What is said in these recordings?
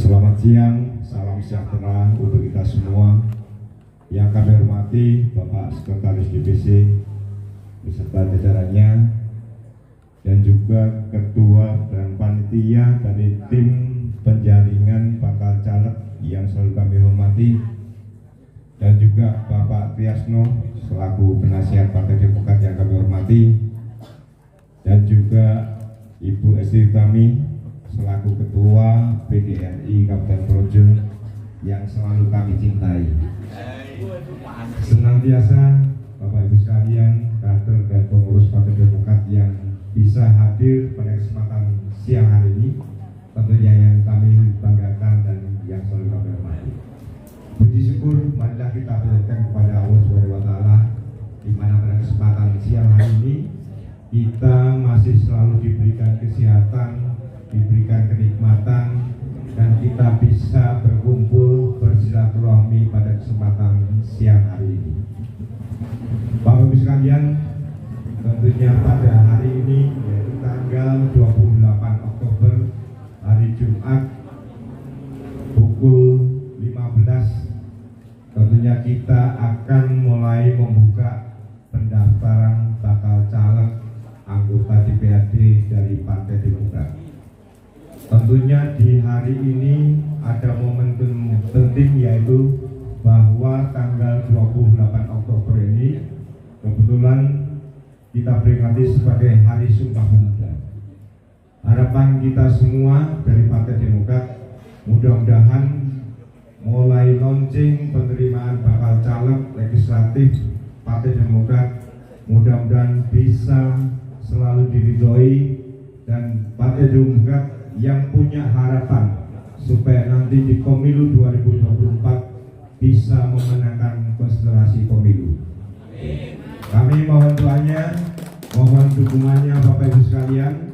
Selamat siang, salam sejahtera untuk kita semua. Yang kami hormati Bapak Sekretaris DPC beserta jajarannya dan juga ketua dan panitia dari tim penjaringan bakal caleg yang selalu kami hormati, dan juga Bapak Triasno selaku penasihat Partai Demokrat yang kami hormati, dan juga Ibu Esti Utami selaku Ketua PDNI Kabupaten Projo yang selalu kami cintai. Senantiasa Bapak Ibu sekalian, kader dan pengurus Partai Demokrat yang bisa hadir pada kesempatan siang hari ini, tentunya yang kami banggakan dan yang selalu kami hormati. Puji syukur marilah kita panjatkan kepada Allah Subhanahu wa taala, di mana pada kesempatan siang hari ini kita masih selalu diberikan kesehatan, diberikan kenikmatan, dan kita bisa berkumpul bersilaturahmi pada kesempatan siang hari ini. Bapak Ibu sekalian, tentunya pada hari ini yaitu tanggal 28 Oktober hari Jumat pukul 15, tentunya kita akan mulai membuka pendaftaran bakal caleg anggota DPRD dari Partai Demokrat. Tentunya di hari ini ada momentum penting, yaitu bahwa tanggal 28 Oktober ini kebetulan kita peringati sebagai Hari Sumpah Pemuda. Harapan kita semua dari Partai Demokrat, mudah-mudahan mulai launching penerimaan bakal caleg legislatif Partai Demokrat mudah-mudahan bisa selalu diridhoi, dan Partai Demokrat yang punya harapan supaya nanti di pemilu 2024 bisa memenangkan konstelasi pemilu. Kami mohon doanya, mohon dukungannya Bapak Ibu sekalian.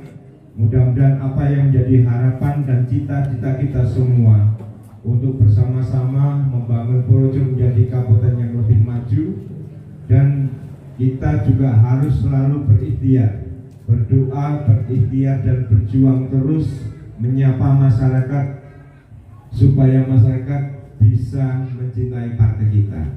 Mudah-mudahan apa yang menjadi harapan dan cita-cita kita semua untuk bersama-sama membangun Projo menjadi kabupaten yang lebih maju, dan kita juga harus selalu berikhtiar, berdoa, berikhtiar, dan berjuang terus menyapa masyarakat supaya masyarakat bisa mencintai partai kita.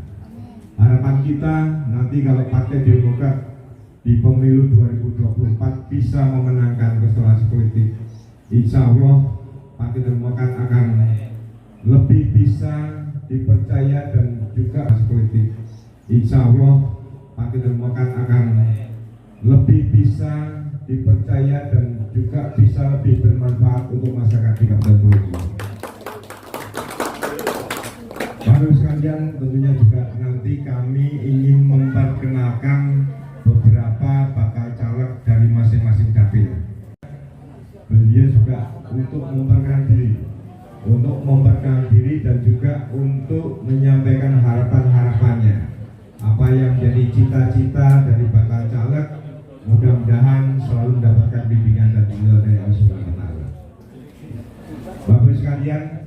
Harapan kita nanti kalau Partai Demokrat di pemilu 2024 bisa memenangkan konstelasi politik, insya Allah Partai Demokrat akan lebih bisa dipercaya dan juga politik. Insya Allah Partai Demokrat akan lebih bisa dipercaya dan juga bisa lebih bermanfaat untuk masyarakat di Kabupaten Projo. Bapak sekalian, tentunya juga nanti kami ingin memperkenalkan beberapa bakal caleg dari masing-masing dapil. Beliau juga untuk memperkenalkan diri dan juga untuk menyampaikan harapan-harapannya, apa yang jadi cita-cita dari bakal caleg. Mudah-mudahan selalu mendapatkan bimbingan dan tuntunan dari Allah Subhanahu wa taala. Bapak sekalian,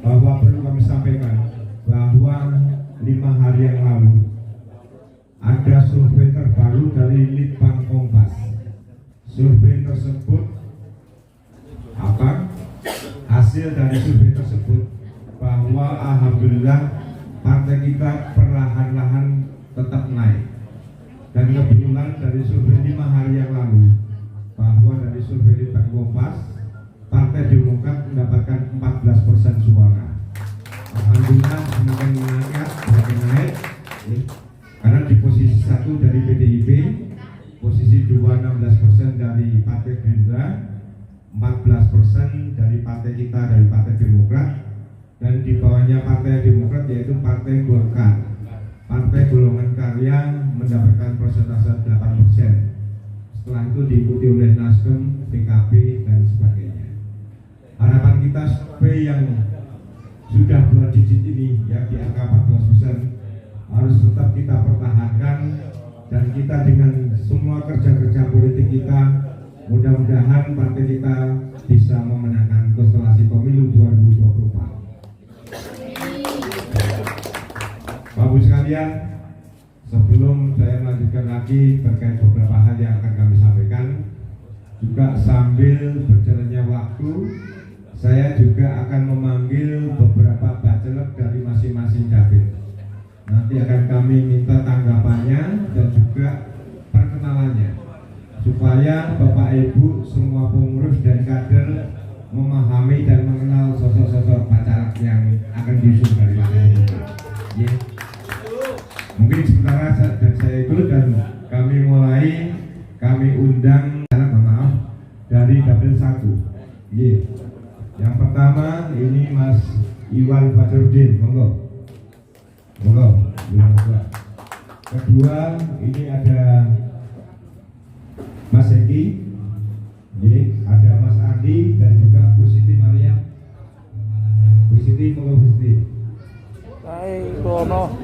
bahwa perlu kami sampaikan bahwa 5 hari yang lalu ada survei terbaru dari Litbang Kompas. Survei tersebut hasil dari survei tersebut bahwa alhamdulillah partai kita perlahan-lahan tetap naik. Dan kebetulan dari survei 5 hari yang lalu, bahwa dari survei Litbang Kompas, Partai Demokrat mendapatkan 14% suara. Alhamdulillah semakin meningkat, semakin naik, karena di posisi 1 dari PDIP, posisi 2 16% dari Partai Gerindra, 14% dari partai kita dari Partai Demokrat, dan di bawahnya Partai Demokrat yaitu Partai Golkar. Partai Golongan Karya mendapatkan persentase 8%. Setelah itu diikuti oleh Nasdem, PKB, dan sebagainya. Harapan kita survei yang sudah 2 digit ini, yang di angka 14%, harus tetap kita pertahankan, dan kita dengan semua kerja-kerja politik kita, mudah-mudahan partai kita bisa memenangkan konstelasi pemilu 2024. Bapak sekalian, sebelum saya melanjutkan lagi terkait beberapa hal yang akan kami sampaikan, juga sambil berjalannya waktu, saya juga akan memanggil beberapa bacalek dari masing-masing dapil. Nanti akan kami minta tanggapannya dan juga perkenalannya, supaya Bapak Ibu semua pengurus dan kader memahami dan mengenal sosok-sosok bacalek yang akan diusung dari Partai Demokrat. Ya. Mungkin sementara dan saya itu dan kami undang dari dapil 1. Yeah. Yang pertama ini Mas Iwan Fajrudin, monggo. Kedua ini ada Mas Eki, ada Mas Andi dan juga Bu Siti Mariam. Bu Siti, monggo Bu Siti. Hai, Rono.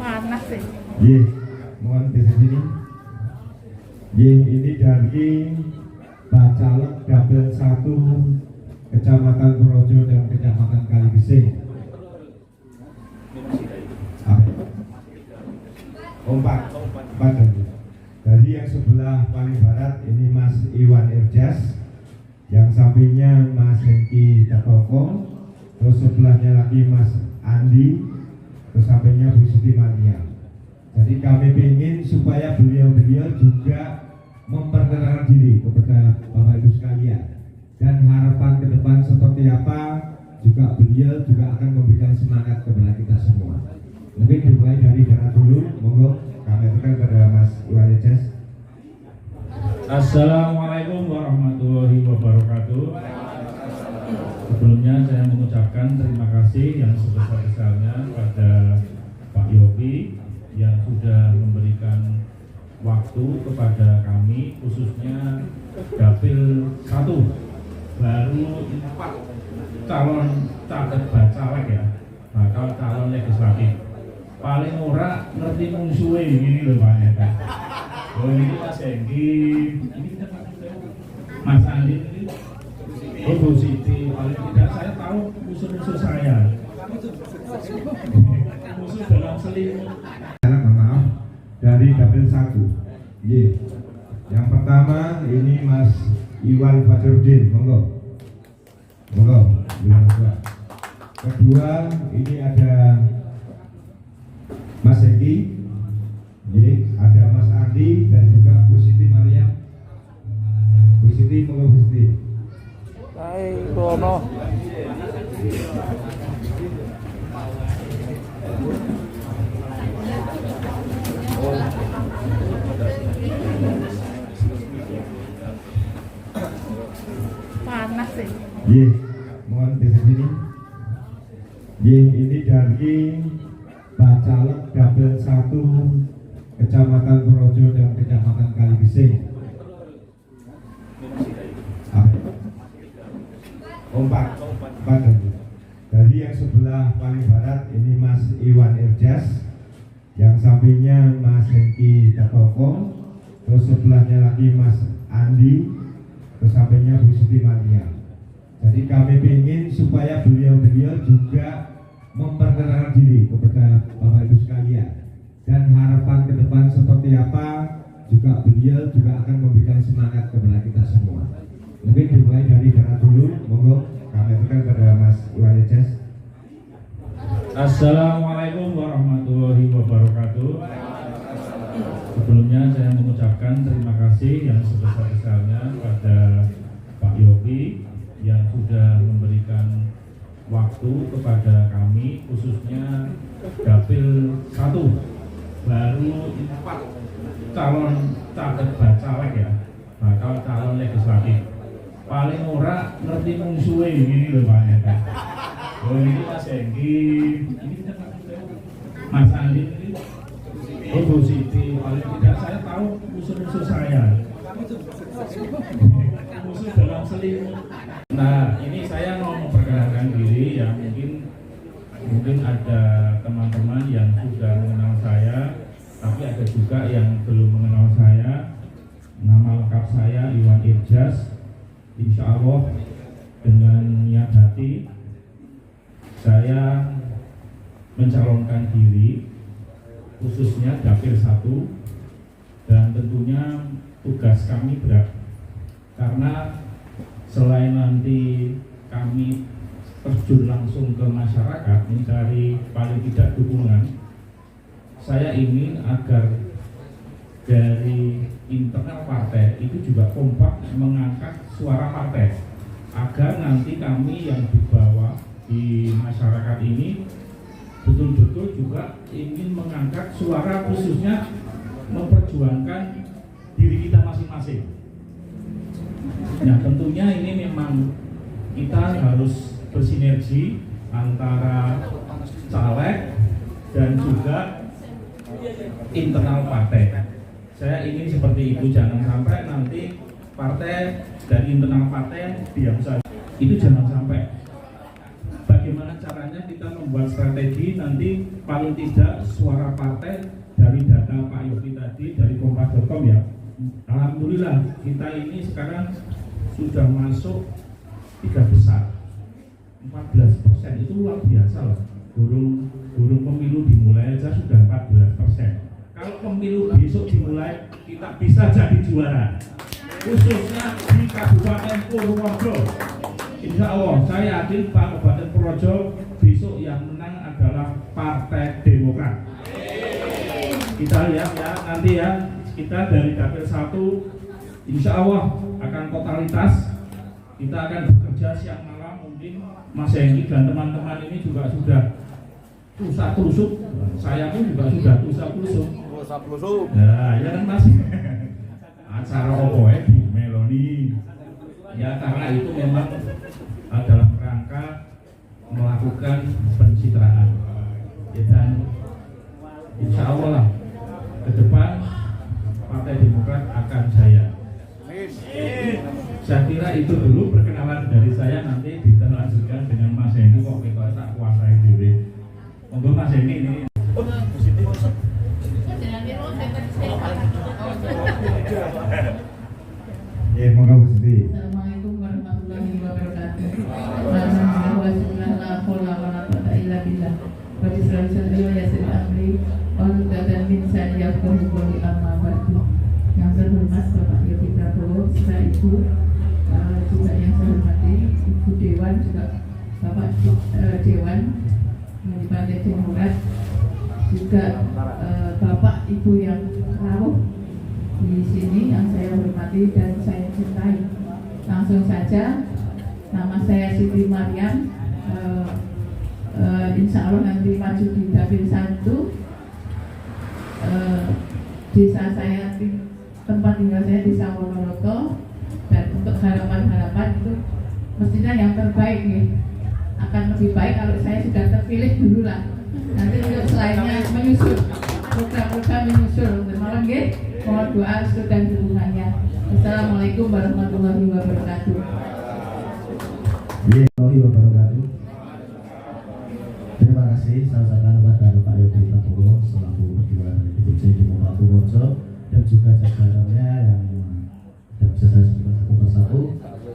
Panas sih. Mohon di sini. Ini dari bacalek dapil 1 Kecamatan Projo dan Kecamatan Kaligesing. Empat. Dari yang sebelah paling barat ini Mas Iwan Irjas, yang sampingnya Mas Hengki Tatoko, terus sebelahnya lagi Mas Andi, terus sampingnya Bu Siti Mariam. Jadi kami ingin supaya beliau-beliau juga memperkenalkan diri kepada Bapak Ibu sekalian, dan harapan ke depan seperti apa juga beliau juga akan memberikan semangat kepada kita semua. Mungkin dimulai dari barat dulu, monggo kami berikan kepada Mas Iwan Irjas. Assalamualaikum warahmatullahi wabarakatuh. Sebelumnya saya mengucapkan terima kasih yang sebesar-besarnya kepada Pak Yopi yang sudah memberikan waktu kepada kami, khususnya dapil 1 baru 4 calon caleg bacalek ya, bakal calon legislatif. Paling ora ngerti musuhnya ini loh Pak ya. Oh ini Mas Hengki, ini Mas Andi, ini Bu Siti. Paling tidak saya tahu musuh-musuh saya. Musuh dalam selimut. Maaf, dari dapil 1. Yang pertama ini Mas Iwan Fajrudin, monggo. Kedua ini ada Mas Eki, ada Mas Andi dan juga Bu Siti Mariam. Bu Siti, monggo Bu Siti. Hai, Rono. Panas sih. Mohon di sini. Ini dari bacalek dapil 1 Kecamatan Projo dan Kecamatan Kaligesing. Empat. Dari yang sebelah paling barat ini Mas Iwan Irjas, yang sampingnya Mas Hengki Tatoko, terus sebelahnya lagi Mas Andi, terus sampingnya Bu Siti Mariam. Jadi kami ingin supaya beliau-beliau juga memperkenalkan diri kepada Bapak Ibu sekalian, dan harapan ke depan seperti apa juga beliau juga akan memberikan semangat kepada kita semua. Mungkin dimulai dari barat dulu, monggo kami berikan kepada Mas Iwan Irjas. Assalamualaikum warahmatullahi wabarakatuh. Sebelumnya saya mengucapkan terima kasih yang sebesar-besarnya kepada Pak Yopi yang sudah memberikan waktu kepada kami, khususnya dapil 1 baru 4 calon caleg bacalek ya, bakal calon legislatif. Paling ora ngerti musuhnya ini loh Pak ya. Oh ini Mas Hengki, ini Mas Andi, ini Bu Siti. Paling tidak saya tahu musuh-musuh saya. Musuh dalam selimut. Nah ini saya mau memperkenalkan diri ya, mungkin ada teman-teman yang sudah mengenal saya, tapi ada juga yang belum mengenal saya. Nama lengkap saya Iwan Irjas. Insya Allah dengan niat hati saya mencalonkan diri, khususnya Dapil 1, dan tentunya tugas kami berat karena selain nanti kami terjun langsung ke masyarakat mencari paling tidak dukungan, saya ingin agar dari internal partai itu juga kompak mengangkat suara partai agar nanti kami yang di bawah di masyarakat ini betul-betul juga ingin mengangkat suara, khususnya memperjuangkan diri kita masing-masing. Nah, tentunya ini memang kita harus bersinergi antara caleg dan juga internal partai. Saya ingin seperti itu, jangan sampai nanti partai dan internal partai diam saja. Itu jangan sampai. Bagaimana caranya kita membuat strategi nanti paling tidak suara partai dari data Pak Yopi tadi dari kompas.com ya. Alhamdulillah kita ini sekarang sudah masuk 3 besar, 14%, itu luar biasa loh. Burung pemilu dimulai aja sudah 14%. Kalau pemilu besok dimulai, kita bisa jadi juara, khususnya di Kabupaten Purworejo. Insya Allah, saya yakin Pak Kabupaten Purworejo besok yang menang adalah Partai Demokrat. Kita lihat ya nanti ya, kita dari Dapil 1 insya Allah akan totalitas. Kita akan bekerja siang malam. Mungkin Mas Hengki dan teman-teman ini juga sudah tusak tusuk, saya pun juga sudah tusak tusuk. Nah, ya kan Mas. Acara opo di Meloni. Ya karena itu memang adalah rangka melakukan pencitraan. Ya, dan insya Allah lah ke depan Partai Demokrat akan jaya. Saya kira itu dulu perkenalan dari saya, nanti kita lanjutkan dengan Mas Hengki. Kok kita tak kuasai diri. Monggo Mas Hengki ini. Ya, monggo Bu Siti. Assalamualaikum warahmatullahi wabarakatuh. Yang terhormat Bapak Yopi Prabowo, serta Ibu, juga yang saya hormati Ibu Dewan, juga Bapak Dewan dari Partai Demokrat, juga Bapak Ibu yang rawuh di sini yang saya hormati dan saya cintai. Langsung saja, nama saya Siti Mariam. Insya Allah nanti maju di Dapil 1. Desa saya, tempat tinggal saya di Wonorejo, dan untuk harapan-harapan itu mestinya yang terbaik nih. Akan lebih baik kalau saya sudah terpilih dulu lah. Nanti untuk selainnya menyusul, program-program menyusul. Malam nggih, mohon doa restu dan dukungannya. Assalamualaikum warahmatullahi wabarakatuh. Wabarakatuh. Terima kasih saya ucapkan kepada Bapak Yopi Prabowo selaku Ketua dari DPC Demokrat Purworejo dan juga jajarannya yang tidak bisa saya sebutkan satu persatu,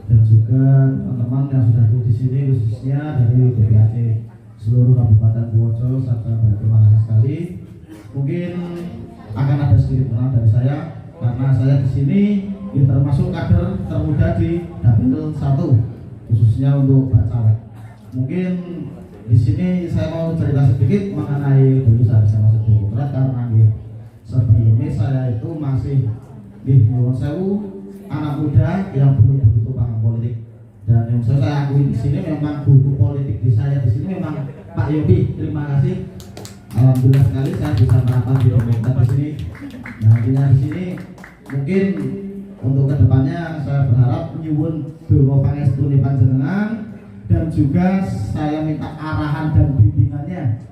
dan juga teman-teman yang sudah hadir di sini, khususnya dari DPRD seluruh Kabupaten Purworejo. Saya berterima kasih sekali. Mungkin akan ada sedikit kenal dari saya karena saya di sini termasuk kader termuda di Dapil 1, khususnya untuk Bacalek. Mungkin di sini saya mau cerita sedikit mengenai dulu saya bisa masuk Demokrat karena sebelumnya saya itu masih nyuwun sewu anak muda yang belum begitu paham politik, dan yang saya akui di sini memang guru politik di saya di sini memang Pak Yopi. Terima kasih. Alhamdulillah sekali saya bisa merapat di Demokrat di sini. Nah, intinya di sini mungkin untuk kedepannya saya berharap nyuwun donga pangestu panjenengan, dan juga saya minta arahan dan bimbingannya.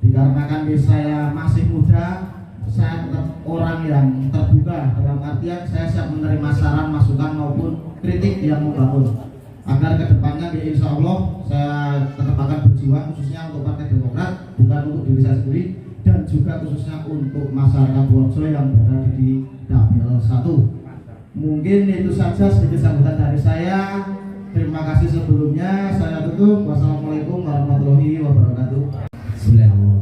Dikarenakan saya masih muda, saya tetap orang yang terbuka, dalam artian saya siap menerima saran, masukan maupun kritik yang membangun. Agar kedepannya insya Allah saya tetap akan berjuang khususnya untuk Partai Demokrat, bukan untuk diri saya sendiri, dan juga khususnya untuk masyarakat Purworejo yang berada di Dapil 1. Mungkin itu saja sedikit sambutan dari saya. Terima kasih sebelumnya. Saya tutup. Wassalamualaikum warahmatullahi wabarakatuh. Bismillahirrahmanirrahim.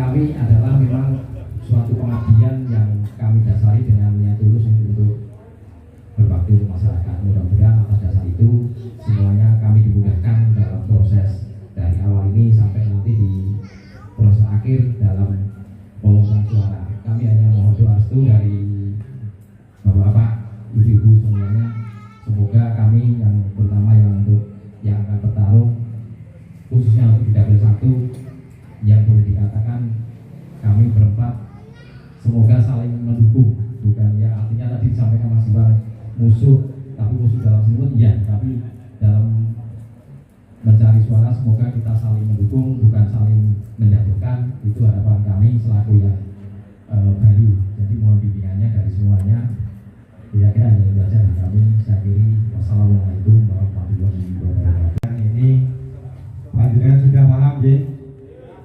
kami adalah memang suatu pengabdian yang kami dasari dengan niat tulus untuk berbakti untuk masyarakat. Mudah-mudahan atas dasar itu semuanya kami dimudahkan dalam proses dari awal ini sampai nanti di proses akhir dalam pemungutan suara. Kami hanya mohon doa restu dari bapak-bapak, ibu-ibu semuanya. Semoga kami yang pertama yang akan bertarung khususnya untuk di dapil 1 yang boleh dikatakan kami berempat semoga saling mendukung, bukan ya artinya tadi disampaikan Mas Iwan musuh, tapi musuh dalam selimut iya, tapi dalam mencari suara semoga kita saling mendukung, bukan saling menjatuhkan. Itu harapan kami selaku yang baru. Jadi mohon bimbingannya dari semuanya. Kira-kira hanya itu saja dari kami. Saya kiri, wassalamualaikum warahmatullahi wabarakatuh. Ini panjenengan sudah paham ya,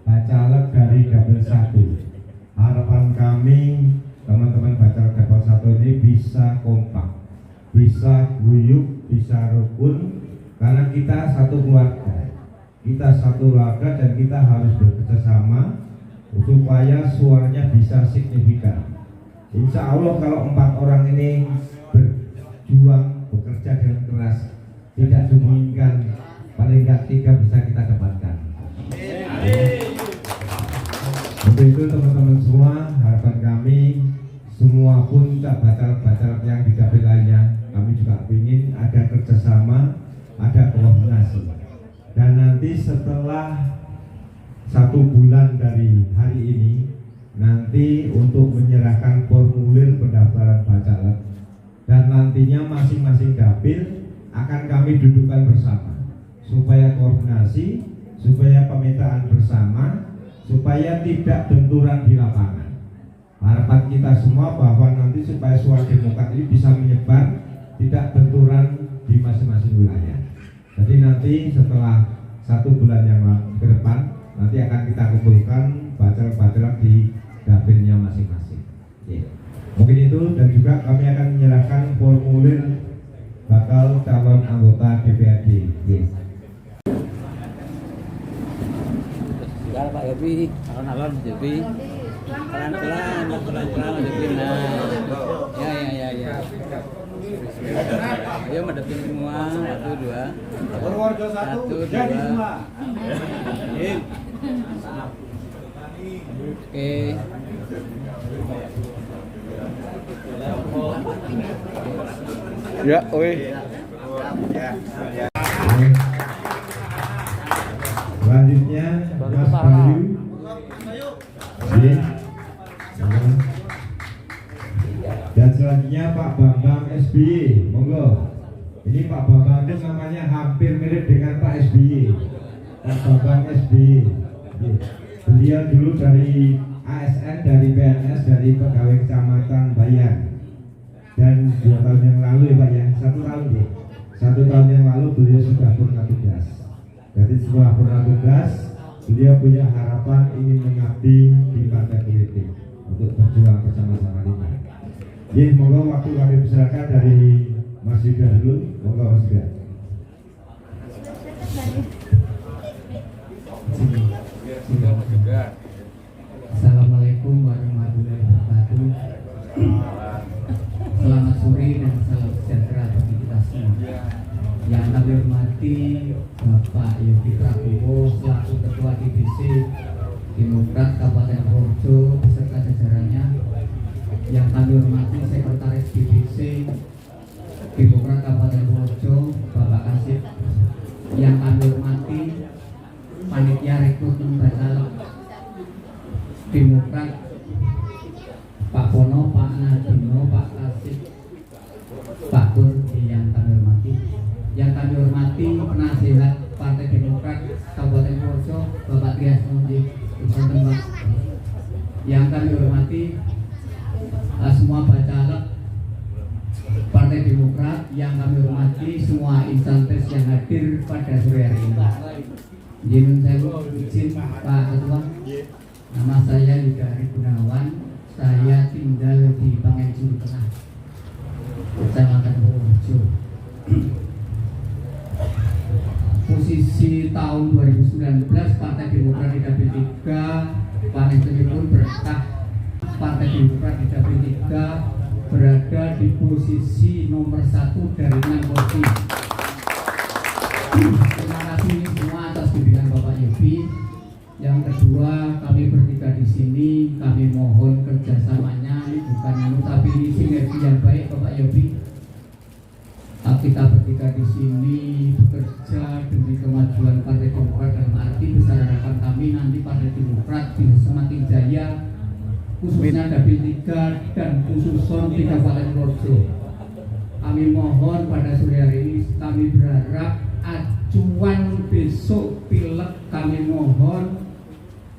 Bacalek dari dapil 1. Harapan kami teman-teman Bacalek dapil 1 ini bisa kompak, bisa guyup, bisa rukun, karena kita satu keluarga, dan kita harus bekerja sama supaya suaranya bisa signifikan. Insya Allah kalau 4 orang ini berjuang, bekerja dengan keras, tidak dimungkinkan paling nggak 3 bisa kita dapatkan. Untuk itu teman-teman semua, harapan kami semua pun tak batal yang di dapil lainnya, kami juga ingin ada kerjasama, ada koordinasi. Dan nanti setelah 1 bulan dari hari ini, nanti untuk menyerahkan formulir pendaftaran bacalek, dan nantinya masing-masing dapil akan kami dudukkan bersama supaya koordinasi, supaya pemetaan bersama, supaya tidak benturan di lapangan. Harapan kita semua bahwa nanti supaya suara Demokrat ini bisa menyebar, tidak benturan di masing-masing wilayah. Jadi nanti setelah 1 bulan yang ke depan, nanti akan kita kumpulkan bacalek-bacalek di dapilnya masing-masing. Mungkin itu, dan juga kami akan menyerahkan formulir bakal calon anggota DPRD. Ya Pak Yopi, alon-alon Yopi, pelan-pelan Yopi. Nah, ya. Ayo madepin semua, 1, 2. 1, 2. Oke. Ya, oi. Selanjutnya Mas Bayu. Dan selanjutnya Pak Bambang SBY. Monggo. Ini Pak Bambang itu namanya hampir mirip dengan Pak SBY. Pak Bambang SBY. Beliau dulu dari ASN, dari PNS, dari pegawai kecamatan Bayan. Dan 2 tahun yang lalu ya Pak ya, 1 tahun ya. 1 tahun yang lalu beliau sudah purna tugas. Jadi setelah purna tugas, beliau punya harapan ingin mengabdi di partai politik untuk berjuang bersama-sama ini. Ya, monggo waktu kami persilakan dari Mas Yuda dulu. Monggo Mas Yuda. Assalamualaikum warahmatullahi wabarakatuh. Selamat sore dan salam sejahtera bagi kita semua. Yang kami hormati Bapak Yogi Prabowo selaku Ketua DPC Demokrat Kabupaten Purworejo beserta jajarannya. Yang kami hormati Sekretaris DPC Demokrat Kabupaten Purworejo Bapak Kasih. Yang kami hormati Panitia Rekrutmen Bacalek Demokrat Pak Pono, Pak Nadino, Pak Kasih, Pak Pur, yang kami hormati. Yang kami hormati penasihat Partai Demokrat Kabupaten Purworejo Bapak Trias Mondi. Yang kami hormati semua bacalek Partai Demokrat, yang kami hormati semua insan pers yang hadir pada sore hari ini. Izin saya izin Pak Ketua, nama saya Yuda Ari Gunawan, saya tinggal di Pangenjur Tengah, Kecamatan Purworejo. Posisi tahun 2019 Partai Demokrat di dapil 3 paling tinggi posisi nomor 1 dari 6 kursi. Terima kasih semua atas bimbingan Bapak Yopi. Yang kedua, kami bertiga di sini, kami mohon kerjasamanya, ini bukan tapi ini sinergi yang baik Bapak Yopi. Kita bertiga di sini bekerja demi kemajuan Partai Demokrat dalam arti besar harapan kami nanti Partai Demokrat bisa semakin jaya, khususnya Dapil 3 dan khususon di Kabupaten Purworejo. Kami mohon pada sore hari ini kami berharap acuan besok pilek, kami mohon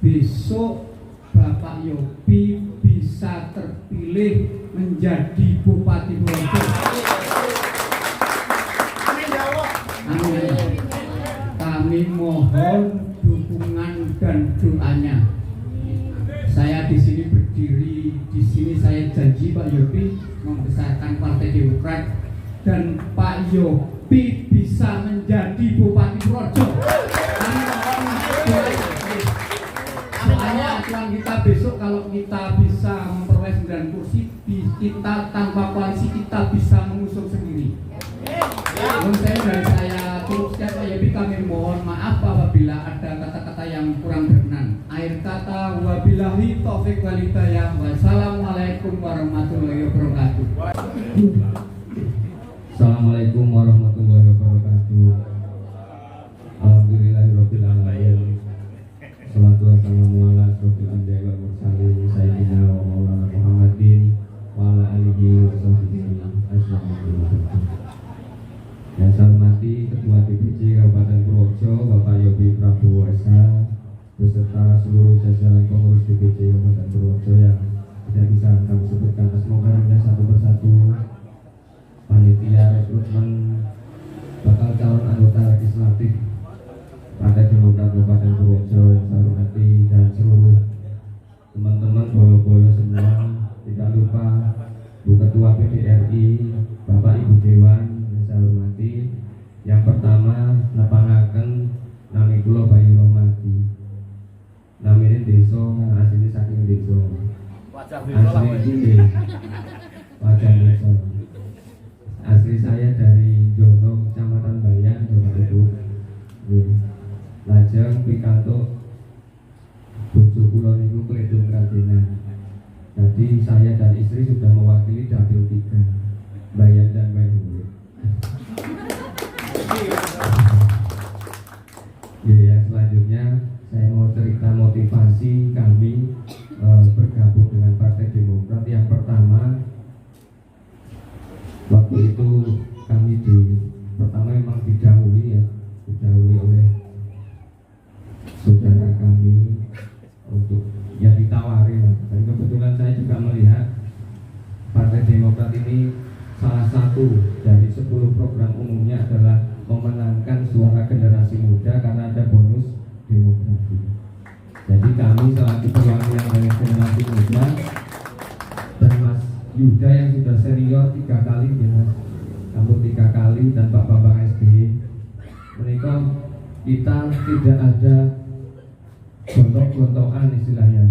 besok Bapak Yopi bisa terpilih menjadi Bupati Purworejo. Amin. Kami mohon dukungan dan doanya. Saya di sini berdiri, di sini saya janji Pak Yopi membesarkan Partai Demokrat dan Pak Yopi bisa menjadi Bupati Purworejo. Kami mohon doanya acuan kita besok kalau kita bisa memperoleh 9 kursi, kita tanpa koalisi kita bisa mengusung sendiri. Menurut saya cukup sekian Pak Yopi, kami mohon maaf apabila ada kata-kata yang kurang berkenan. Akhir kata, wabillahi taufiq wal hidayah. Wassalamualaikum warahmatullahi wabarakatuh. Assalamualaikum warahmatullahi wabarakatuh. Alhamdulillahirabbil alamin. Shalatu wassalamu ala asyrofil anbiya'i wal mursalin sayyidina wa maulana Muhammadin wa ala alihi wa sahbihi ajma'in. Yang saya hormati Ketua DPC Kabupaten Purworejo Bapak Yopi Prabowo SH beserta seluruh jajaran pengurus DPC Kabupaten Purworejo yang tidak bisa kami sebutkan asmanya satu persatu, panitia rekrutmen bakal calon anggota legislatif Partai Demokrat Kabupaten Purworejo yang saya hormati, dan seluruh teman-teman bolo-bolo semua, tidak lupa Bu Ketua PDRI, Bapak Ibu Dewan yang saya hormati. Yang pertama, nepangaken nami kula Bayu Romadi. Namine desa asline saking desa. Asli iki wajah desa. Asli saya dari Jono, Kecamatan Bayan, Bapak Ibu. Lajeng pikantuk bojo kula niku Kledung Kradenan. Jadi saya dan istri sudah mewakili Dapil 3 Bayan dan Bayan. Ya, selanjutnya saya mau cerita motivasi kami bergabung dengan Partai Demokrat. Yang pertama, waktu itu kami pertama memang didahului oleh saudara kami untuk ya ditawari lah. Dan kebetulan saya juga melihat Partai Demokrat ini salah satu dari 10 program umumnya adalah memenangkan suara generasi muda karena ada bonus demografi. Jadi kami selaku perwakilan dari generasi muda dan Mas Yuda yang sudah senior 3 kali ya Mas, kamu 3 kali, dan Pak Bambang SBY, mereka kita tidak ada gontok-gontokan istilahnya.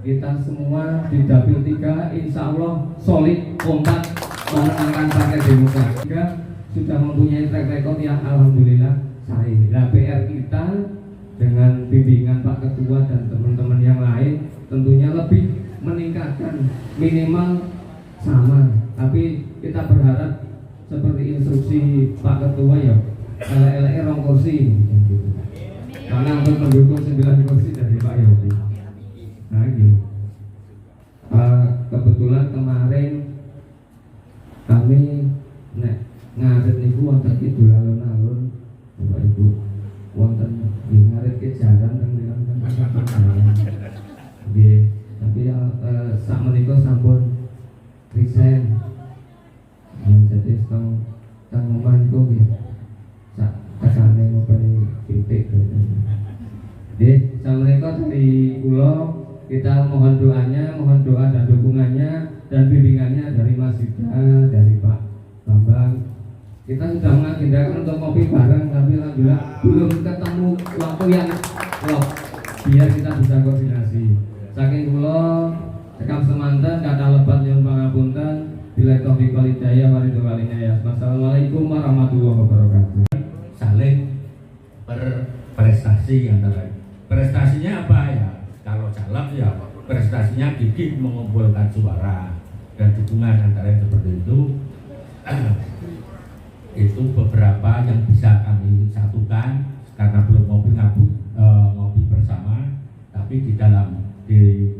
Kita semua di Dapil 3 insya Allah solid, kompak memenangkan Partai Demokrat. Sudah mempunyai track record yang alhamdulillah saya. Nah, PR kita dengan bimbingan Pak Ketua dan teman-teman yang lain tentunya lebih meningkatkan, minimal sama. Tapi kita berharap seperti instruksi Pak Ketua ya, elek-elek rong kursi gitu. Karena untuk mendukung 9 kursi dari Pak Yopi. Nah gitu. Kebetulan kemarin kami ngarit niku wonten kidul alun-alun Bapak Ibu, wonten ngarit ke jalan teng niku nggih, tapi sak menika sampun resign. Jadi teng omah niku nggih sak kasane ngopi titik gitu. Nggih, assalamualaikum dari kula, kita mohon doanya, mohon doa dan dukungannya dan bimbingannya dari Mas Yuda, dari Pak Bambang. Kita sudah mengagendakan untuk ngopi bareng, tapi alhamdulillah belum ketemu waktu yang klop biar kita bisa koordinasi. Saking kula cekap semanten kata lebat nyuwun pangapunten, Bila taufiq wal hidayah wa ridho wal inayah. Wassalamualaikum warahmatullahi wabarakatuh. Saling berprestasi antara. Prestasinya apa ya? Kalau caleg ya prestasinya gigih mengumpulkan suara dan dukungan antara yang seperti itu. Itu beberapa yang bisa kami satukan karena belum ngopi bersama, tapi di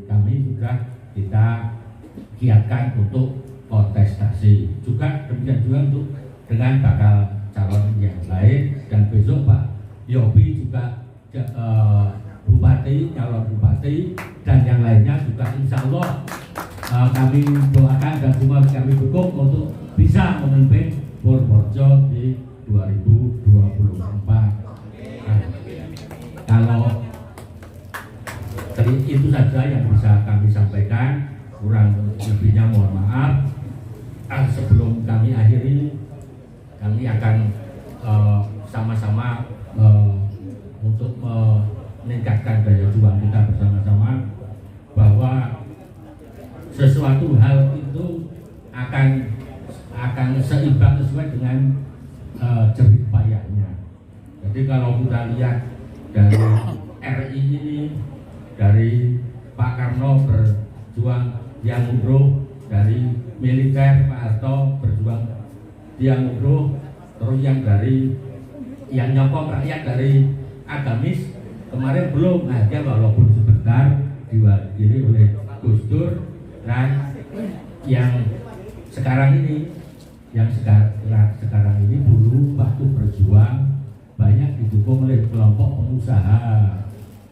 kami juga kita giatkan untuk kontestasi juga, demikian juga untuk dengan bakal calon yang lain, dan besok Pak Yopi juga bupati, calon bupati dan yang lainnya juga insya Allah kami doakan dan semua kami dukung untuk bisa memimpin Purworejo di 2024. Kalau itu saja yang bisa kami sampaikan, kurang lebihnya mohon maaf. Sebelum kami akhiri, kami akan sama-sama untuk meningkatkan daya juang kita bersama-sama, bahwa sesuatu hal itu akan seimbang sesuai dengan jerih payahnya. Jadi kalau kita lihat dari RI ini, dari Pak Karno berjuang tiang umroh, dari militer Pak Harto berjuang tiang umroh, terus yang dari yang nyokong rakyat dari agamis kemarin belum aja walaupun sebentar diwakili oleh Gus Dur, dan yang sekarang ini dulu waktu berjuang banyak didukung oleh kelompok pengusaha.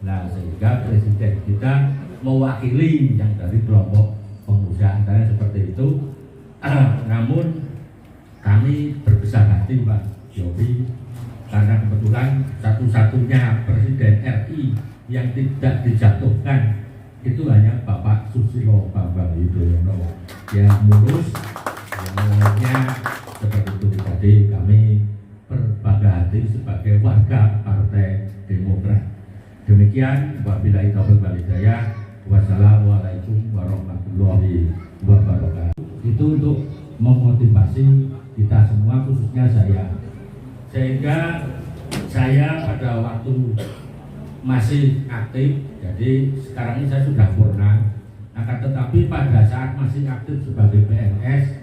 Nah, sehingga presiden kita mewakili yang dari kelompok pengusaha antara seperti itu. Namun kami berbesar hati Pak Yopi, karena kebetulan satu-satunya presiden RI yang tidak dijatuhkan itu hanya Bapak Susilo Bambang Yudhoyono, yang mulus, yang lainnya seperti itu. Tadi kami berbangga hati sebagai warga Partai Demokrat. Demikian, wabillahi taufiq wal hidayah. Wassalamualaikum warahmatullahi wabarakatuh. Itu untuk memotivasi kita semua, khususnya saya. Sehingga saya pada waktu masih aktif, jadi sekarang ini saya sudah purna. Akan tetapi pada saat masih aktif sebagai PNS,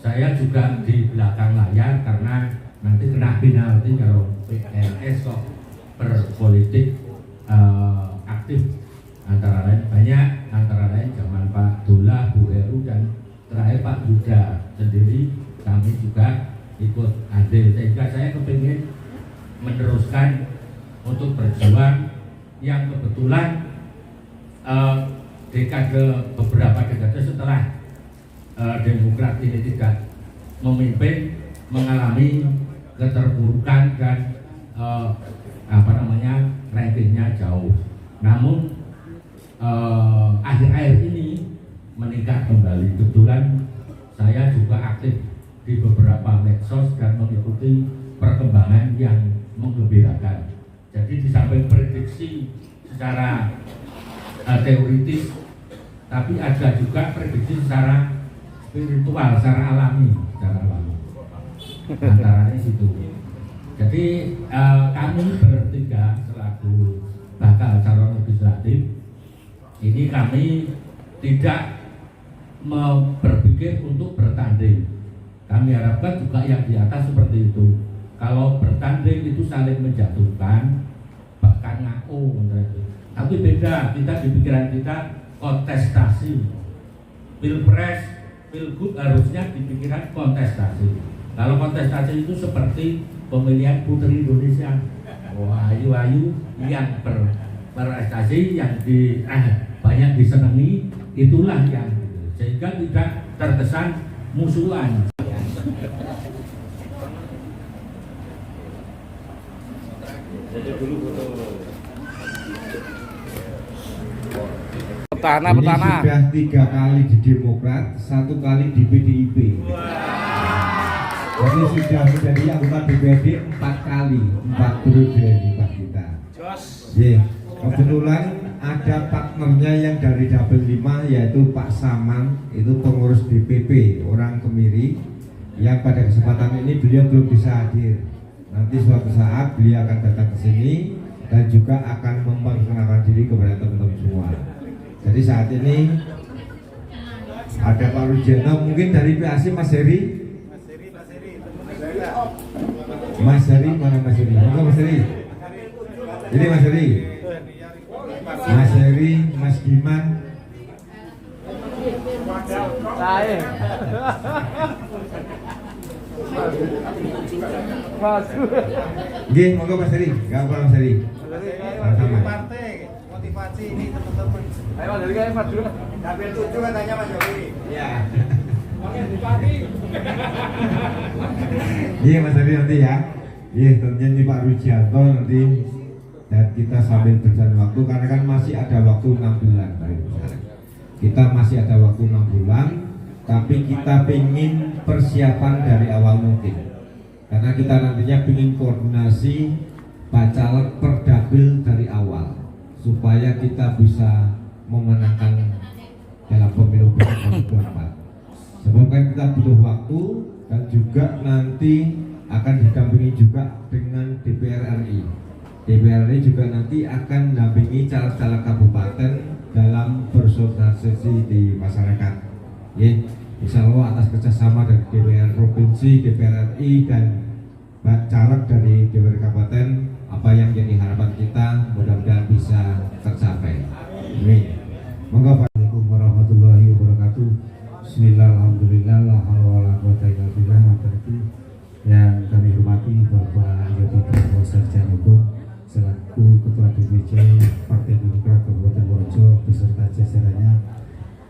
saya juga di belakang layar, karena nanti kena penalti kalau PNS kok berpolitik aktif. Antara lain zaman Pak Dullah, Bu Heru, dan terakhir Pak Yuda sendiri, kami juga ikut andil. Sehingga saya kepingin meneruskan untuk berjuang yang kebetulan beberapa dekade setelah Demokrat ini tidak memimpin, mengalami keterpurukan dan rankingnya jauh. Namun akhir-akhir ini meningkat kembali. Kebetulan saya juga aktif di beberapa medsos dan mengikuti perkembangan yang menggembirakan. Jadi di samping prediksi secara teoritis, tapi ada juga prediksi secara spiritual, secara alami. Antara itu. Jadi kami bertiga selaku bakal calon legislatif ini, kami tidak berpikir untuk bertanding. Kami harapkan juga yang di atas seperti itu. Kalau bertanding itu saling menjatuhkan, bahkan ngaku. Tapi beda, kita di pikiran kita kontestasi. Pilpres, pilgub harusnya di pikiran kontestasi. Kalau kontestasi itu seperti pemilihan Putri Indonesia, ayu-ayu yang berprestasi, yang banyak disenangi, itulah yang sehingga tidak terkesan musuhan. Ini sudah 3 kali di Demokrat, 1 kali di PDIP. Jadi sudah menjadi anggota DPRD 4 kali, 4 periode ini Pak kita. Kebetulan ada partnernya yang dari Dapil 5 yaitu Pak Saman, itu pengurus DPP orang Kemiri, yang pada kesempatan ini beliau belum bisa hadir. Nanti suatu saat beliau akan datang ke sini dan juga akan memperkenalkan diri kepada teman-teman semua. Jadi saat ini ada Pak Rudiano, mungkin dari PAC Mas Heri. Mas Heri, mana Mas Heri? Mana Mas Heri? Ini Mas Heri. Mas Heri, Mas Giman. Nggih, monggo Mas Heri. Enggak apa Mas Heri. Sama-sama. Motivasi ini teman-teman. Ayo Mas Heri, ayo Mas dulu. Dapil 7 katanya Mas Yogi. Iya. Iya Mas Heri nanti ya. Iya, tentunya ini Pak Rudianto nanti, dan kita sambil berjalan waktu karena kan masih ada waktu 6 bulan. Kita masih ada waktu 6 bulan, tapi kita ingin persiapan dari awal mungkin. Karena kita nantinya ingin koordinasi Bacalek Perdapil dari awal supaya kita bisa memenangkan dalam pemilu 2024. Sebab kan kita butuh waktu dan juga nanti akan didampingi juga dengan DPR RI. DPR RI juga nanti akan mendampingi caleg-caleg kabupaten dalam bersosialisasi di masyarakat. Ya, insya Allah atas kerjasama dari DPR Provinsi, DPR RI dan caleg dari DPR Kabupaten, apa yang jadi harapan kita mudah-mudahan bisa tercapai. Amin. Monggo Pak. Assalamualaikum warahmatullahi wabarakatuh. Bismillahirrahmanirrahim. La haula wala quwwata illa billah. Yang kami hormati Bapak Yogi Prabowo Sarjana Hukum selaku Ketua DPC Partai Demokrat Kabupaten Purworejo beserta jajarannya,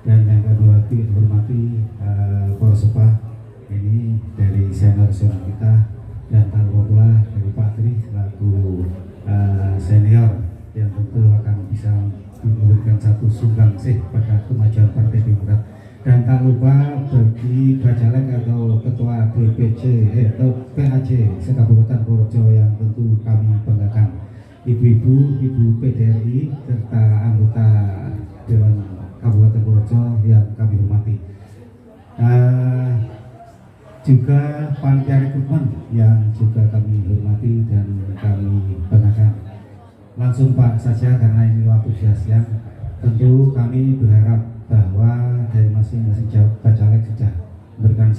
dan yang kami hormati para sepah ini dari senior kita, dan tanpa pula dari Pak Tri selaku senior yang tentu akan bisa memberikan satu sumbangsih pada kemajuan Partai Demokrat. Dan tak lupa bagi Bacalek atau Ketua DPC atau PAC se-Kabupaten Purworejo yang tentu kami banggakan, ibu-ibu, ibu PDRI serta anggota Dewan Kabupaten Purworejo yang kami hormati. Juga panitia rekrutmen yang juga kami hormati dan kami banggakan. Langsung Pak saja karena ini waktu sudah siang. Tentu kami berharap bahwa dari masing-masing Bacalek sudah memberikan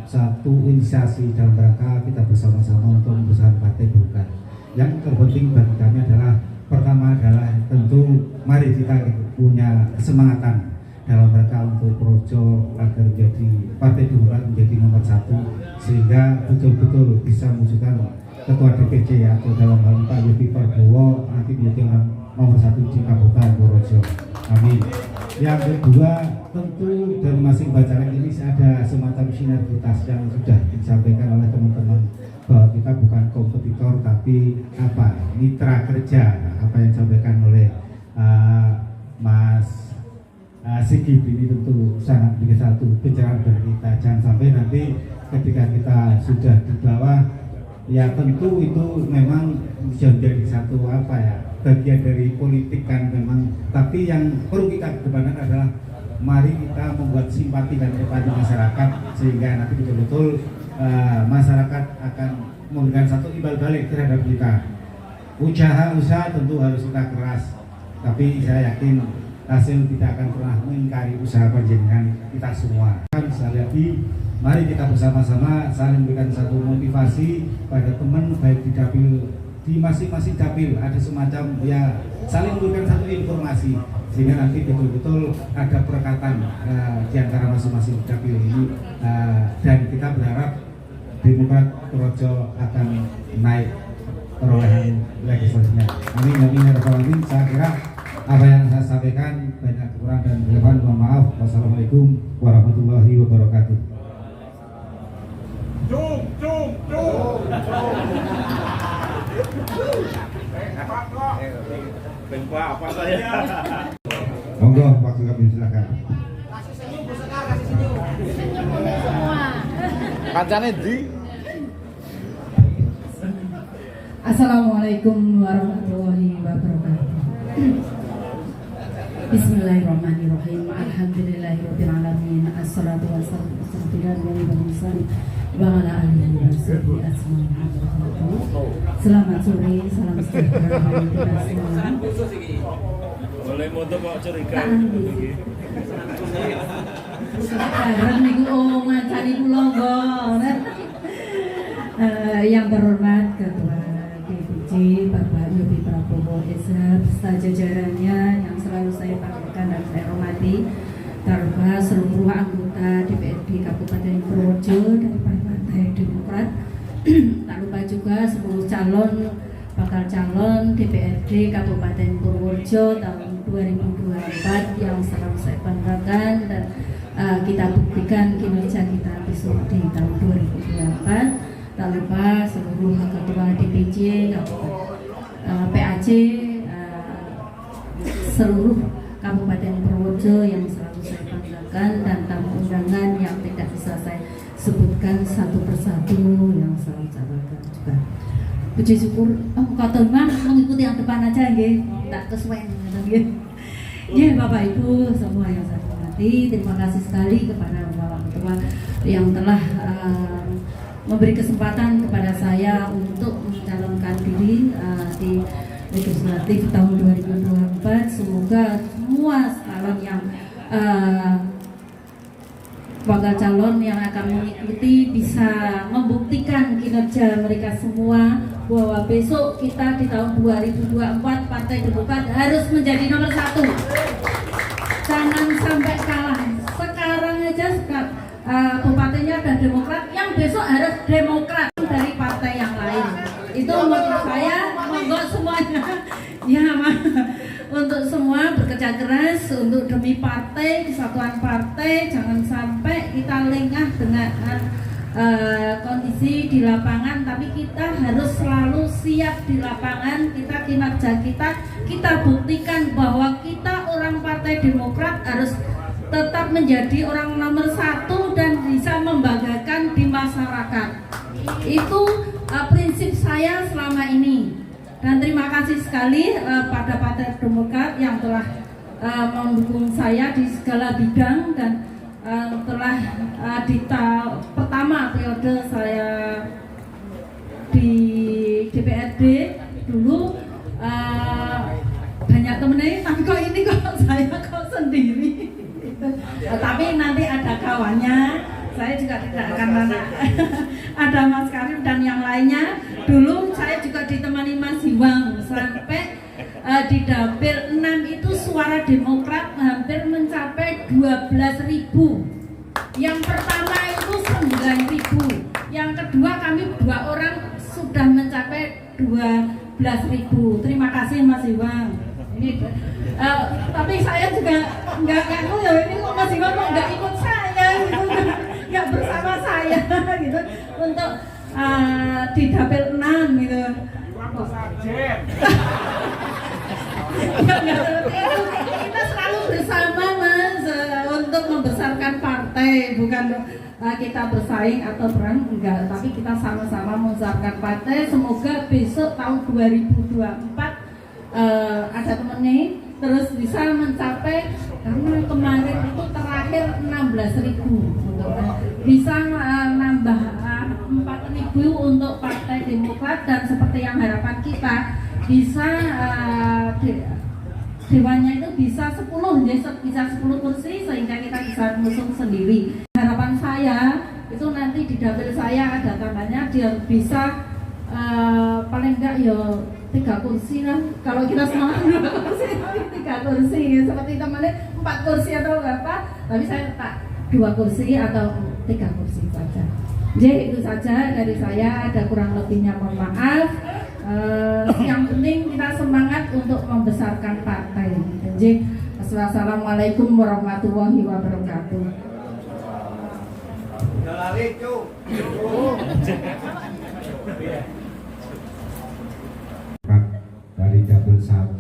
satu inisiasi dalam rangka kita bersama-sama untuk membesarkan Partai Demokrat. Yang terpenting bagi kami adalah pertama adalah tentu mari kita punya kesemangatan dalam rangka untuk Purworejo agar menjadi Partai Demokrat menjadi nomor 1 sehingga betul-betul bisa mewujudkan Ketua DPC atau dalam hal Pak Yogi Prabowo nanti menjadi nomor 1 di Kabupaten Purworejo. Amin. Yang kedua, tentu dari masing Bacalek ini ada semacam sinergitas yang sudah disampaikan oleh teman-teman bahwa kita bukan kompetitor tapi mitra kerja, apa yang disampaikan oleh Mas Sigit ini tentu sangat menjadi satu pencerahan dari kita. Jangan sampai nanti ketika kita sudah di bawah, ya tentu itu memang bisa menjadi satu bagian dari politik kan memang, tapi yang perlu kita kedepankan adalah mari kita membuat simpati dan empati masyarakat sehingga nanti betul-betul masyarakat akan memberikan satu imbal balik terhadap kita. Usaha tentu harus kita keras, tapi saya yakin hasil tidak akan pernah mengingkari usaha panjenengan kita semua. Sekali lagi, mari kita bersama-sama saling memberikan satu motivasi pada teman baik di dapil, di masing-masing dapil ada semacam saling memberikan satu informasi sehingga nanti betul-betul ada perekatan di antara masing-masing dapil ini, dan kita berharap Demokrat Purworejo akan naik perolehan legislasinya. Amin amin ya rabbal alamin. Saya kira apa yang saya sampaikan banyak kurang dan relevan, mohon maaf. Wassalamualaikum warahmatullahi wabarakatuh. Apa saya? Monggo, waktu kami silakan. Kasih senyum, Bu Sekar, kasih senyum. Senyum untuk semua. Kancane di. Assalamualaikum warahmatullahi wabarakatuh. Bismillahirrahmanirrahim. Alhamdulillahirrahmanirrahim. Assalatu wassalamu ala alihi Selamat sore, salam sejahtera bagi kita semua. Boleh moto kok curiga. Sekarang niku ngajari kula nggon. Yang terhormat Ketua DPC Bapak Yopi Prabowo SH beserta jajarannya yang selalu saya banggakan dan saya hormati, terutama seluruh anggota DPRD Kabupaten Purworejo dari Partai Demokrat. Tak lupa juga 10 bakal calon DPRD Kabupaten Purworejo tahun 2024 yang selalu saya banggakan dan kita buktikan kinerja kita besok di tahun 2024. Tak lupa seluruh ketua DPC, PAC, seluruh Kabupaten Purworejo yang selalu saya banggakan dan tamu undangan yang tidak bisa saya sebutkan satu persatu yang selalu saya banggakan juga. Puji syukur, kata mah mengikuti yang depan aja nggih, tak kesuwen nggih. Ya Bapak Ibu semua yang saya hormati, terima kasih sekali kepada Bapak Ketua yang telah memberi kesempatan kepada saya untuk mencalonkan diri di legislatif tahun 2024. Semoga semua calon yang bakal calon yang akan mengikuti bisa membuktikan kinerja mereka semua bahwa besok kita di tahun 2024 Partai Demokrat harus menjadi nomor 1. Jangan sampai kalah. Sekarang aja bupatinya dan Demokrat, yang besok harus Demokrat dari partai yang lain. Itu menurut saya, monggo semuanya ya untuk semua bekerja keras untuk demi partai, kesatuan partai. Jangan sampai kita lengah dengan kondisi di lapangan, tapi kita harus selalu siap di lapangan. Kita kinerja kita buktikan bahwa kita orang Partai Demokrat harus tetap menjadi orang nomor 1 dan bisa membanggakan di masyarakat. Itu prinsip saya selama ini. Dan terima kasih sekali pada Partai Demokrat yang telah mendukung saya di segala bidang dan telah di pertama periode saya di DPRD dulu banyak temennya, tapi kok ini kok saya kok sendiri. Tapi nanti ada kawannya, saya juga tidak akan ada Mas Karim dan yang lainnya. Dulu saya juga ditemani Mas Hiwang sampai di dapil 6 itu suara Demokrat hampir mencapai 12.000. Yang pertama itu 9.000, yang kedua kami 2 orang sudah mencapai 12.000. Terima kasih Mas Hiwang. Ini tapi saya juga nggak ngaku ya, ini kok Mas Iwan kok nggak ikut saya gitu, nggak bersama saya gitu untuk di dapil 6 gitu. Kita selalu bersama Mas untuk membesarkan partai, bukan kita bersaing atau perang, enggak, tapi kita sama-sama membesarkan partai. Semoga besok tahun 2024 ada temennya terus bisa mencapai, karena kemarin itu terakhir 16.000 bisa nambah 4.000 untuk Partai Demokrat, dan seperti yang harapan kita bisa dewannya itu bisa 10 kursi sehingga kita bisa mengusung sendiri. Harapan saya itu nanti di dapil saya ada tambahnya, dia bisa paling enggak ya 3 kursi lah. Kalau kita semangat 2 kursi, 3 kursi seperti temannya 4 kursi atau berapa, tapi saya tak 2 kursi atau 3 kursi saja. Jadi itu saja dari saya, ada kurang lebihnya mohon maaf. Yang penting kita semangat untuk membesarkan partai. Jadi assalamualaikum warahmatullahi wabarakatuh. Dari dapil 1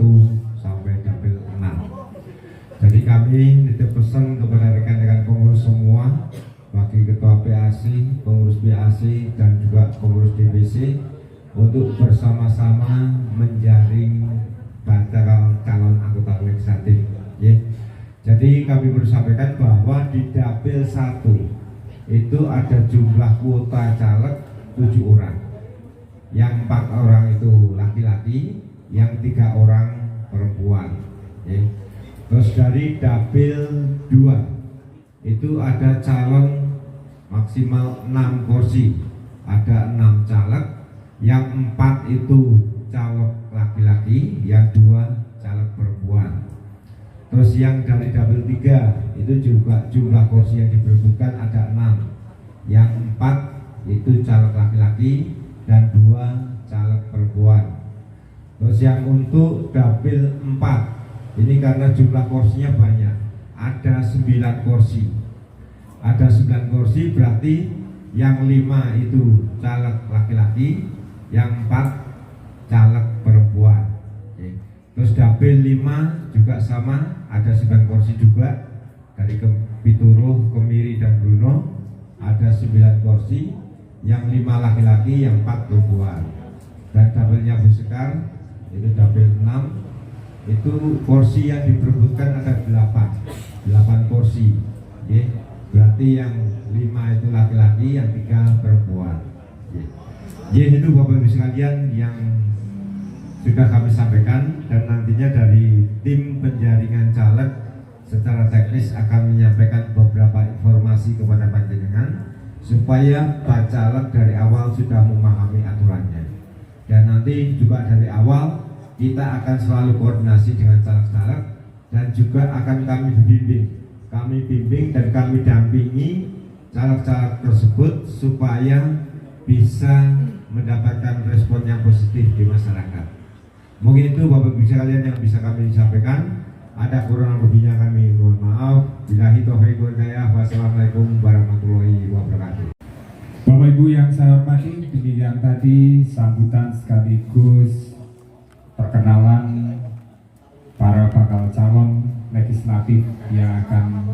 sampai dapil 6. Jadi kami nitip pesan kepada rekan-rekan pengurus semua, bagi ketua PAC, pengurus PAC dan juga pengurus DPC, untuk bersama-sama menjaring bakal calon anggota legislatif. Ya. Jadi kami perlu sampaikan bahwa di dapil 1 itu ada jumlah kuota caleg 7 orang. Yang 4 orang itu laki-laki, yang 3 orang perempuan. Ya. Terus dari dapil 2 itu ada calon maksimal 6 kursi, ada 6 caleg, yang 4 itu caleg laki-laki, yang 2 caleg perempuan. Terus yang dari dapil 3 itu juga jumlah kursi yang diperebutkan ada 6, yang 4 itu caleg laki-laki dan 2 caleg perempuan. Terus yang untuk dapil 4 ini karena jumlah kursinya banyak, ada 9 kursi. Ada 9 kursi berarti yang 5 itu caleg laki-laki, yang 4 caleg perempuan. Oke. Terus dapil 5 juga sama, ada 9 kursi juga. Dari Pituruh, Kemiri dan Bruno ada 9 kursi, yang 5 laki-laki, yang 4 perempuan. Dan dapilnya Bu Sekar itu dapil 6, itu kursi yang diperebutkan ada 8 kursi. Oke. Berarti yang 5 itu laki-laki, yang 3 perempuan. Jadi itu Bapak Ibu sekalian yang sudah kami sampaikan, dan nantinya dari tim penjaringan caleg secara teknis akan menyampaikan beberapa informasi kepada panjenengan supaya Pak Caleg dari awal sudah memahami aturannya. Dan nanti juga dari awal kita akan selalu koordinasi dengan caleg-caleg dan juga akan kami bimbing dan kami dampingi caleg-caleg tersebut supaya bisa mendapatkan respon yang positif di masyarakat. Mungkin itu Bapak Ibu sekalian yang bisa kami sampaikan. Ada kurang lebihnya kami mohon maaf. Billahi taufiq wal hidayah. Wassalamualaikum warahmatullahi wabarakatuh. Bapak Ibu yang saya hormati, demikian tadi sambutan sekaligus perkenalan para bakal calon legislatif yang akan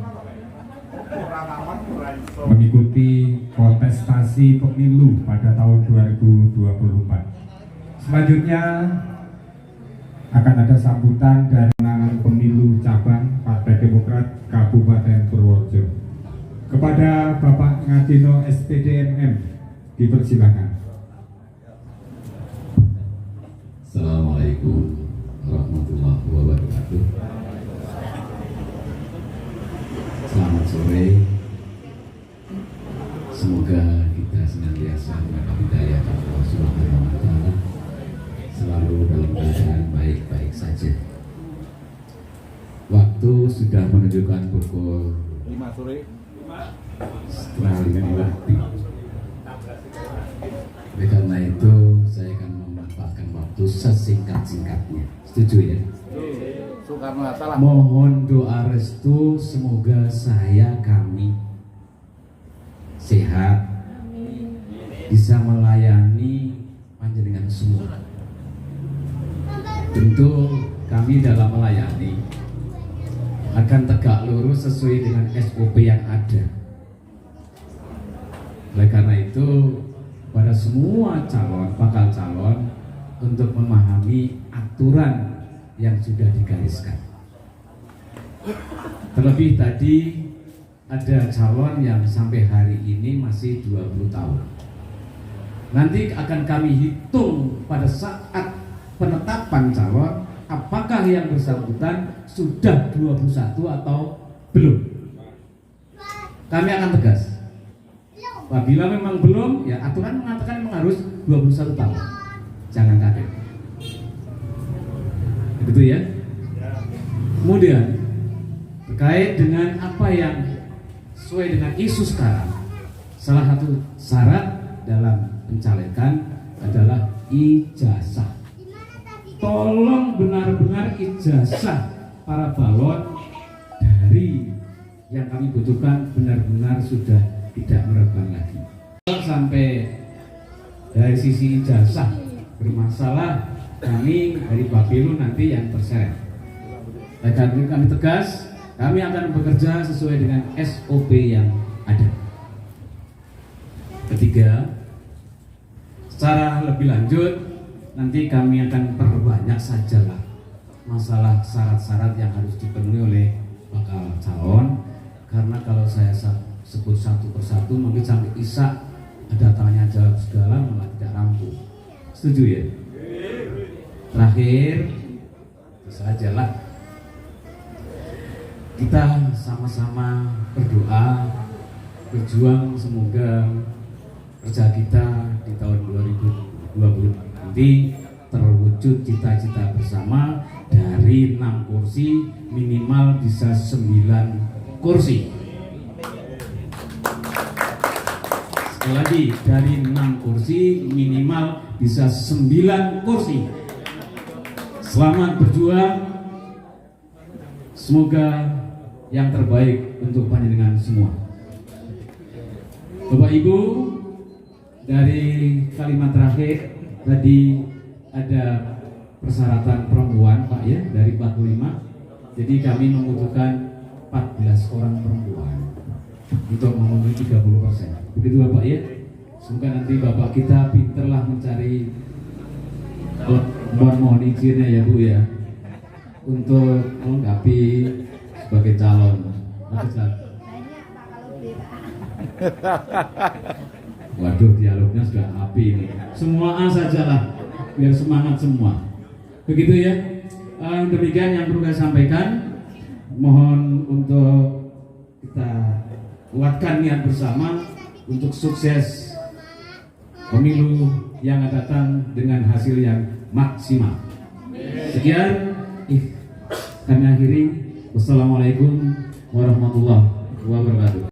mengikuti kontestasi pemilu pada tahun 2024. Selanjutnya akan ada sambutan dari pemilu cabang Partai Demokrat Kabupaten Purworejo. Kepada Bapak Ngadino SPD MM dipersilakan. Assalamualaikum warahmatullahi wabarakatuh. Selamat sore. Semoga kita senantiasa mendapat hidayah dari Allah Subhanahu wa Ta'ala, selalu dalam keadaan baik-baik saja. Waktu sudah menunjukkan pukul 5 sore. Setelah 5 lebih. Oleh karena itu saya akan memanfaatkan waktu sesingkat-singkatnya. Setuju ya? Soekarno-Hatta. Mohon doa restu semoga kami sehat, bisa melayani panjenengan semua. Tentu kami dalam melayani akan tegak lurus sesuai dengan SOP yang ada. Oleh karena itu, pada semua bakal calon untuk memahami aturan yang sudah digariskan. Terlebih tadi ada calon yang sampai hari ini masih 20 tahun. Nanti akan kami hitung pada saat penetapan calon, apakah yang bersangkutan sudah 21 atau belum. Kami akan tegas. Apabila memang belum, ya aturan mengatakan memang harus 21 tahun. Jangan kaget. Begitu ya. Kemudian terkait dengan apa yang sesuai dengan isu sekarang, salah satu syarat dalam pencalekan adalah ijazah. Tolong benar-benar ijazah para balon dari yang kami butuhkan benar-benar sudah tidak meragukan lagi. Sampai dari sisi ijazah bermasalah, kami dari Bapilu nanti yang terseret. Dan kami tegas, kami akan bekerja sesuai dengan SOP yang ada. Ketiga, secara lebih lanjut nanti kami akan perbanyak sajalah masalah syarat-syarat yang harus dipenuhi oleh bakal calon, karena kalau saya sebut satu persatu mungkin sampai isak ada tanya jawab segala malah tidak rampung. Setuju ya? Terakhir sajalah kita sama-sama berdoa, berjuang semoga kerja kita di tahun 2020 nanti terwujud cita-cita bersama. Dari 6 kursi minimal bisa 9 kursi. Sekali lagi, dari 6 kursi minimal bisa 9 kursi. Selamat berjuang. Semoga yang terbaik untuk panjenengan semua. Bapak Ibu, dari kalimat terakhir tadi ada persyaratan perempuan Pak ya, dari 45. Jadi kami membutuhkan 14 orang perempuan untuk memenuhi 30%. Begitu Bapak ya. Semoga nanti Bapak kita pinterlah mencari, mohon izinnya ya Bu ya, untuk melengkapi sebagai calon. Waduh, dialognya sudah api ini. Semua A sajalah, biar semangat semua. Begitu ya. Demikian yang perlu saya sampaikan. Mohon untuk kita kuatkan niat bersama untuk sukses pemilu yang akan datang dengan hasil yang maksimal. Sekian, kami akhiri. Wassalamualaikum warahmatullahi wabarakatuh.